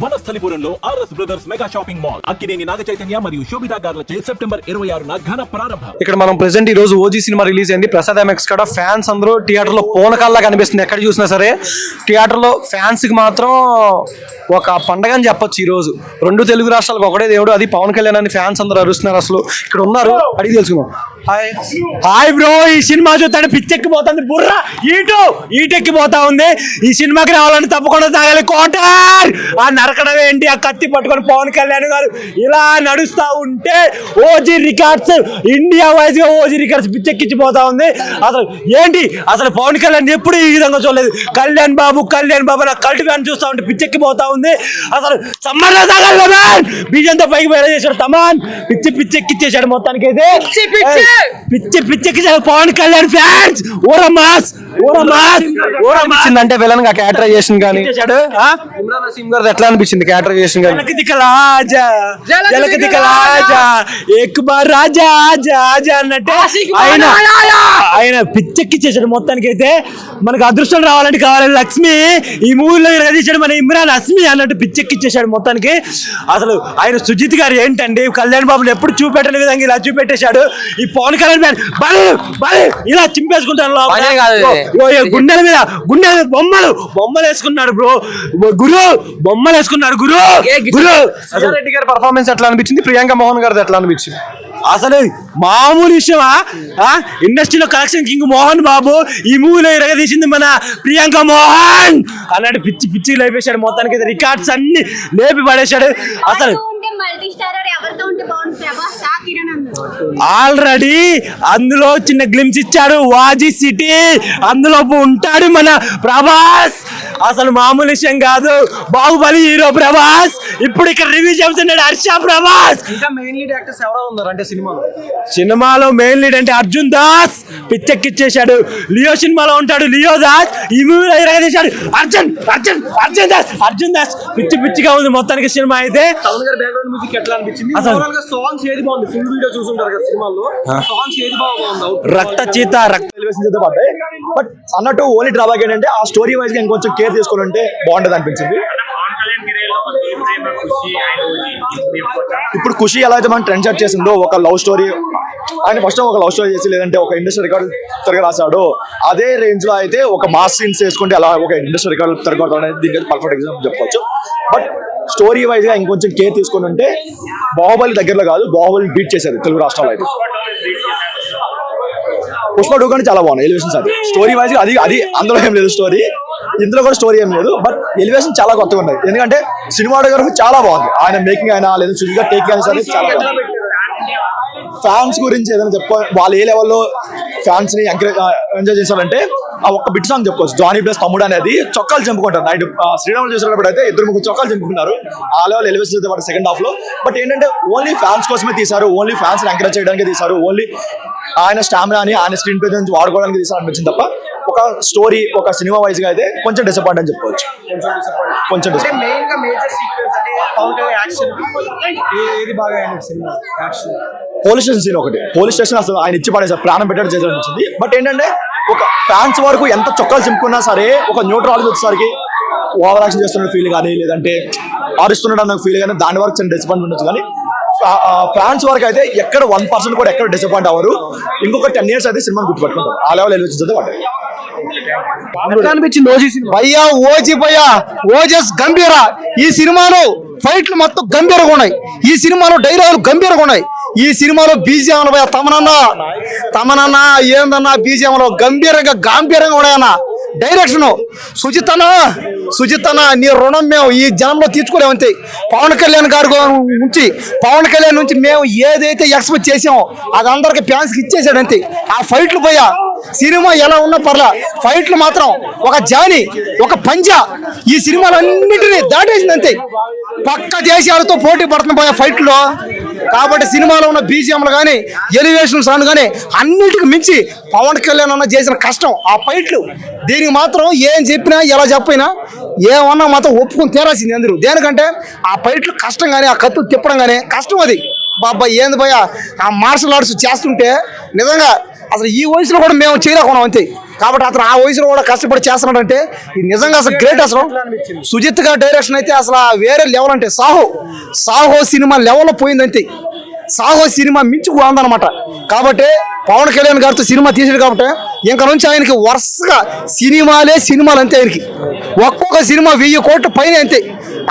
వనస్థలిపురంలో RS brothers mega shopping mall Akkineni Naga Chaitanya మరియు Sobhita గార్లచే September 26న ఘన ప్రారంభం. ఇక్కడ మనం ప్రెసెంట్ ఈ రోజు ఓజీ సినిమా రిలీజ్ అయింది. ప్రసాద్ ఎంఎక్స్ కాడ ఫ్యాన్స్ అందరూ థియేటర్ లో పూనకాల్లా కనిపిస్తుంది. ఎక్కడ చూసినా సరే థియేటర్ లో ఫ్యాన్స్ కి మాత్రం ఒక పండగ అని చెప్పొచ్చు. ఈ రోజు రెండు తెలుగు రాష్ట్రాలకు ఒకటే దేవుడు, అది పవన్ కళ్యాణ్ అని ఫ్యాన్స్ అందరూ అరుస్తున్నారు. అసలు ఇక్కడ ఉన్నారు, అడిగి తెలుసుకుందాం. హాయ్ బ్రో, ఈ సినిమా చూస్తాను పిచ్చెక్కిపోతుంది, బుర్ర ఈటెక్కిపోతా ఉంది. ఈ సినిమాకి రావాలని తప్పకుండా తాగాలి. కోటర్ ఆ నరకడం ఏంటి, ఆ కత్తి పట్టుకొని పవన్ కళ్యాణ్ గారు ఇలా నడుస్తా ఉంటే ఓజీ రికార్డ్స్ ఇండియా వైజ్ గా ఓజీ రికార్డ్స్ పిచ్చెక్కిచ్చిపోతా ఉంది. అసలు ఏంటి, అసలు పవన్ కళ్యాణ్ ఎప్పుడు ఈ విధంగా చూడలేదు. కళ్యాణ్ బాబు నా కల్ట్ ఫ్యాన్ చూస్తా ఉంటే పిచ్చెక్కిపోతా ఉంది. అసలు సమ్మర్లో తాగాలి బీజంతో పైకి బయట చేశాడు తమాన్, పిచ్చెక్కిచ్చేసాడు మొత్తానికి. అయితే పిచ్చెక్కి పవన్ కళ్యాణ్ ఫ్యాన్స్ అంటే విలన్ గా క్యారెక్టరైజేషన్ కానీ ఇమ్రాన్ హసీం గారు ఎట్లా అనిపించింది క్యారెక్టరైజేషన్ కానీ? ఎక్ బార్ రాజా అన్నట్టే ఆయన పిచ్చెక్కిచ్చేసాడు మొత్తానికి. అయితే మనకు అదృష్టం రావాలంటే కావాలి లక్ష్మి ఈ మూవీలో తీసాడు మన ఇమ్రాన్ హస్మి అన్నట్టు పిచ్చెక్కిచ్చేసాడు మొత్తానికి. అసలు ఆయన సుజిత్ గారు ఏంటండి కళ్యాణ్ బాబుని ఎప్పుడు చూపెట్టని విధంగా ఇలా చూపెట్టేశాడు. ఈ పవన్ కళ్యాణ్ ఇలా చింపేసుకుంటాను గుండెల మీద బొమ్మలు వేసుకున్నాడు బ్రో. బొమ్మలు వేసుకున్నాడు గురు. రెడ్డి గారి పర్ఫార్మెన్స్ ఎట్లా అనిపించింది? ప్రియాంక మోహన్ గారిది ఎట్లా అనిపించింది? అసలు మామూలు విషయమా? ఇండస్ట్రీలో కలెక్షన్ కింగ్ మోహన్ బాబు ఈ మూవీలో ఎరగదీసింది మన ప్రియాంక మోహన్ అన్నట్టు పిచ్చి లేపేశాడు మొత్తానికి. రికార్డ్స్ అన్ని లేపి పడేశాడు. అసలు ఆల్రెడీ అందులో చిన్న గ్లిమ్స్ ఇచ్చాడు వాజీ సిటీ, అందులో ఉంటాడు మన ప్రభాస్. అసలు మామూలు విషయం కాదు, బాహుబలి హీరో ప్రభాస్ ఇప్పుడు ఇక్కడ రివ్యూ చెబుతున్నాడు హర్ష ప్రభాస్. ఇంకా మెయిన్ లీడ్ యాక్టర్స్ ఎవరో ఉన్నారు అంటే సినిమాలో మెయిన్ లీడ్ అంటే అర్జున్ దాస్ పిచ్చెక్కిచ్చేశాడు. లియో సినిమాలో ఉంటాడు లియో దాస్, ఈ మూవీలో ఎరగదీశాడు అర్జున్ దాస్ పిచ్చిగా ఉంది మొత్తానికి సినిమా. అయితే మ్యూజిక్ ఎట్లా అనిపించింది? సాంగ్స్ ఏది బాగుంది? ఫుల్ వీడియో చూసుంటారు కదా సినిమాలో, సాంగ్స్ ఏది బాగుంది? రక్త బట్ అన్నట్టు ఓన్లీ డ్రాబ్యాక్ ఏంటంటే ఆ స్టోరీ వైజ్ గా ఇంకొంచెం కేర్ తీసుకోవాలంటే బాగుంటది అనిపించింది. ఇప్పుడు ఖుషి ఎలా అయితే మనం ట్రెండ్ సెట్ చేసిందో ఒక లవ్ స్టోరీ, ఆయన ఫస్ట్ ఒక లవ్ స్టోరీ చేసి లేదంటే ఒక ఇండస్ట్రీ రికార్డ్ తిరగ రాశాడు, అదే రేంజ్ లో అయితే ఒక మాస్ సీన్స్ వేసుకుంటే అలా ఒక ఇండస్ట్రీ రికార్డ్ తిరగడం అనేది దీనికి పర్ఫెక్ట్ ఎగ్జాంపుల్ చెప్పవచ్చు. బట్ స్టోరీ వైజ్ గా ఇంకొంచెం కేర్ తీసుకొని ఉంటే బాహుబలి దగ్గరలో కాదు, బాహుబలి బీట్ చేశారు తెలుగు రాష్ట్రాల్లో. అయితే పుష్ప 2 కానీ చాలా బాగున్నాయి ఎలివేషన్స్. అది స్టోరీ వైజ్ అది అందులో ఏం లేదు, స్టోరీ ఇందులో కూడా స్టోరీ ఏం లేదు, బట్ ఎలివేషన్ చాలా కొత్తగా ఉన్నాయి. ఎందుకంటే సినిమాటోగ్రఫీ చాలా బాగుంది, ఆయన మేకింగ్ అయినా లేదా సుజిగా టేక్ అయినా సరే చాలా బాగుంది. ఫ్యాన్స్ గురించి ఏదైనా వాళ్ళు ఏ లెవెల్లో ఫ్యాన్స్ ని ఎంజాయ్ చేశారంటే ఆ ఒక్క బిట్ సాంగ్ చెప్పుకోవచ్చు. జానీ ప్లస్ తమ్ముడు అనేది చొక్కాలు చంపుకుంటారు. నైట్ శ్రీరాములు చేసినప్పుడు అయితే 2-3 చొక్కాలు చంపుకున్నారు. ఆ లెవెల్ ఎలివేషన్ అయితే వాడు సెకండ్ హాఫ్ లో. బట్ ఏంటంటే ఓన్లీ ఫ్యాన్స్ కోసమే తీశారు, ఓన్లీ ఫ్యాన్స్ ని ఎంకరేజ్ చేయడానికి తీశారు, ఓన్లీ ఆయన స్టామినాని ఆయన స్క్రీన్ ప్లే నుంచి వాడుకోవడానికి తీశారు అనిపించింది తప్ప ఒక స్టోరీ ఒక సినిమా వైజ్ గా అయితే కొంచెం డిసప్పాయింట్ అని చెప్పుకోవచ్చు. కొంచెం పోలీస్ స్టేషన్ సీన్ ఒకటి, పోలీస్ స్టేషన్ అసలు ఆయన ఇచ్చి పడేసారు, ప్రాణం పెట్టాడు చేసి అనిపించింది. బట్ ఏంటంటే ఒక ఫ్యాన్స్ వరకు ఎంత చొక్కాలు చింపుకున్నా సరే ఒక న్యూట్రాలజీ వచ్చేసరికి ఓవర్ యాక్షన్ చేస్తున్న ఫీల్ కానీ లేదంటే ఆరుస్తున్నాడు అన్న ఫీల్ కానీ దాని వరకు చిన్న డిసప్పాయింట్ ఉండొచ్చు. కానీ ఫ్యాన్స్ వరకు అయితే ఎక్కడ 1% కూడా ఎక్కడ డిసప్పాయింట్ అవ్వరు. ఇంకొక 10 years అయితే సినిమాని గుర్తుపెట్టుకుంటారు. ఆ లెవెల్ ఎలివేషన్స్ వాటి అనిపించింది. ఓజస్ గంభీర. ఈ సినిమాలో ఫైట్లు మొత్తం గంభీరంగా ఉన్నాయి, ఈ సినిమాలో డైలాగులు గంభీరంగా ఉన్నాయి, ఈ సినిమాలో బీజిఎంలు తమనన్న ఏందన్నా బీజిఎంలో గాంభీరంగా ఉన్నాయన్న. డైరెక్షన్ సుజిత్ నీ రుణం మేము ఈ జనంలో తీర్చుకోలేమంతే. పవన్ కళ్యాణ్ నుంచి మేము ఏదైతే ఎక్స్పెక్ట్ చేసామో అది అందరికి ఫ్యాన్స్ కి ఇచ్చేసాడు అంతే. ఆ ఫైట్లు పోయా సినిమా ఎలా ఉన్నా పర్లా, ఫైట్లు మాత్రం ఒక జాని ఒక పంజా ఈ సినిమాలు అన్నింటినీ దాటేసింది అంతే. పక్క దేశాలతో పోటీ పడుతున్న పోయా ఫైట్లో. కాబట్టి సినిమాలో ఉన్న బీజిఎంలు కానీ ఎలివేషన్ సాంగ్ కానీ అన్నిటికి మించి పవన్ కళ్యాణ్ అన్న చేసిన కష్టం ఆ ఫైట్లు. దీనికి మాత్రం ఏం చెప్పినా ఎలా చెప్పినా ఏమన్నా మాత్రం ఒప్పుకొని తీరాల్సింది అందరూ. దేనికంటే ఆ ఫైట్లు కష్టం కానీ ఆ కత్తులు తిప్పడం కానీ కష్టం. అది బాబా ఏంది భయ ఆ మార్షల్ ఆర్ట్స్ చేస్తుంటే నిజంగా అసలు ఈ వయసులో కూడా మేము చేయలేకున్నాం అంతే. కాబట్టి అతను ఆ వయసులో కూడా కష్టపడి చేస్తున్నాడంటే ఇది నిజంగా అసలు గ్రేట్. అసలు సుజిత్ గారి డైరెక్షన్ అయితే అసలు వేరే లెవెల్. అంటే సాహో సినిమా లెవెల్లో పోయిందంతే. సాహో సినిమా మించి ఉందన్నమాట. కాబట్టి పవన్ కళ్యాణ్ గారితో సినిమా తీసాడు కాబట్టి ఇంక నుంచి ఆయనకి వరుసగా సినిమాలు అంతే. ఆయనకి ఒక్కొక్క సినిమా 1000 కోట్ల పైన అంతే.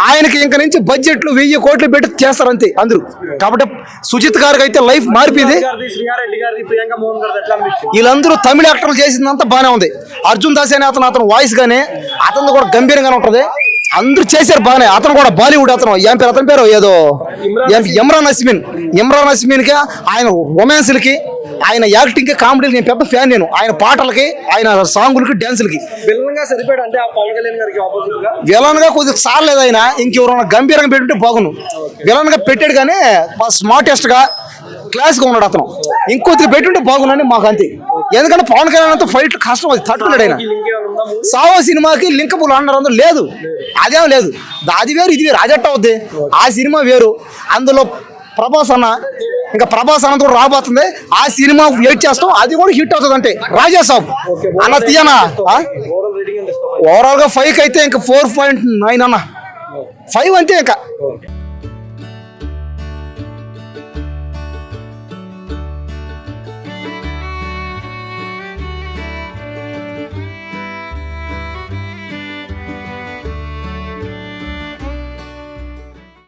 ఆయనకి ఇంక నుంచి బడ్జెట్లు 1000 కోట్లు పెట్టి చేస్తారు అంతే అందరూ. కాబట్టి సుజిత్ గారికి అయితే లైఫ్ మారిపోయింది. వీళ్ళందరూ తమిళ యాక్టర్లు చేసిందంతా బాగానే ఉంది. అర్జున్ దాస్ అనే అతను వాయిస్ గానే అతను కూడా గంభీరంగానే ఉంటది. అందరూ చేశారు బాగానే. అతను కూడా బాలీవుడ్ అతని పేరు ఏదో ఇమ్రాన్ హస్మిన్ కి ఆయన రొమాన్స్లకి ఆయన యాక్టింగ్ కి కామెడీకి నేను పెద్ద ఫ్యాన్. నేను ఆయన పాటలకి ఆయన సాంగులకి డాన్సులకి విలన్ గా కొద్దిగా చాలేదు. ఆయన ఇంకెవరైనా గంభీరంగా పెట్టుంటే బాగును. విలన్ గా పెట్టాడు కానీ స్మార్టెస్ట్ గా క్లాస్ గా ఉన్నాడు అతను. ఇంకొద్దిగా పెట్టుంటే బాగున్నాను మాకు అంతే. ఎందుకంటే పవన్ కళ్యాణ్ అంతా ఫైట్ కష్టం, అది తట్టుకున్నాడు ఆయన. సావో సినిమాకి లింకబుల్ అన్నారు లేదు, అదేం లేదు. అది వేరు ఇది వేరు, అజెట్ అవుద్ది. ఆ సినిమా వేరు. అందులో ప్రభాస్ అన్న కూడా రాబోతుంది. ఆ సినిమా వెయిట్ చేస్తాం, అది కూడా హిట్ అవుతుంది. అంటే రాజాసాబ్ అన్న తీయనా ఓవరాల్ గా 5 అయితే ఇంకా 4.9 అన్న 5 అంతే ఇంకా.